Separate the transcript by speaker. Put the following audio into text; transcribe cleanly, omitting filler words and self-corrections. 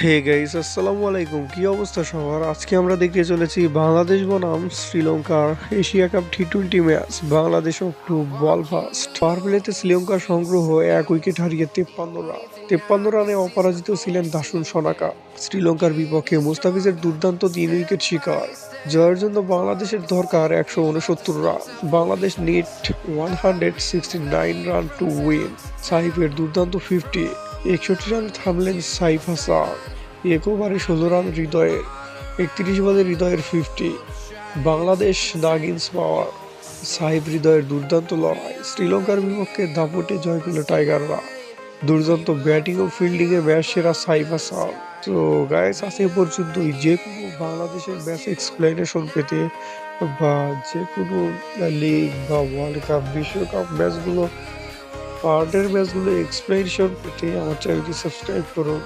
Speaker 1: Hey guys, আসসালামু আলাইকুম। কি অবস্থা সবার? আজকে আমরা দেখতে চলেছি বাংলাদেশ বনাম শ্রীলঙ্কার এশিয়া কাপ টি-20 match. Bangladesh opt to bowl first. Power প্লেতে শ্রীলঙ্কার সংগ্রহ 1 উইকেট হারিয়ে 53 রান। 53 রানে অপরাজিত ছিলেন দাসুন সানাকা। শ্রীলঙ্কার বিপক্ষে মুস্তাফিজের দুর্দান্ত 3 উইকেট শিকার। জয়ের জন্য বাংলাদেশের দরকার 169 run. Bangladesh need 169 run to win. সাইফের দুর্দান্ত 50। 61 রানে থামলেন সাইফ হাসান। ওভারে 16 রান হৃদয়ের। 31 বলে হৃদয়ের 50। বাংলাদেশ নাগিন্স পাওয়ার। সাইফ হৃদয়ের দুর্দান্ত লড়াই। শ্রীলঙ্কার বিপক্ষে দাপটে জয় পেল টাইগাররা। দুর্দান্ত ব্যাটিং ও ফিল্ডিংয়ে ম্যাচ সেরা সাইফ হাসান। তো গাইস, আজ এ পর্যন্তই। যে কোনো বাংলাদেশের ম্যাচ এক্সপ্লেনেশন পেতে বা যে কোনো লিগ বা ওয়ার্ল্ড কাপ বিশ্বকাপ ম্যাচগুলো পার্টের ম্যাচগুলো এক্সপ্লেনেশন পেতে আমার চ্যানেলটি সাবস্ক্রাইব করুন।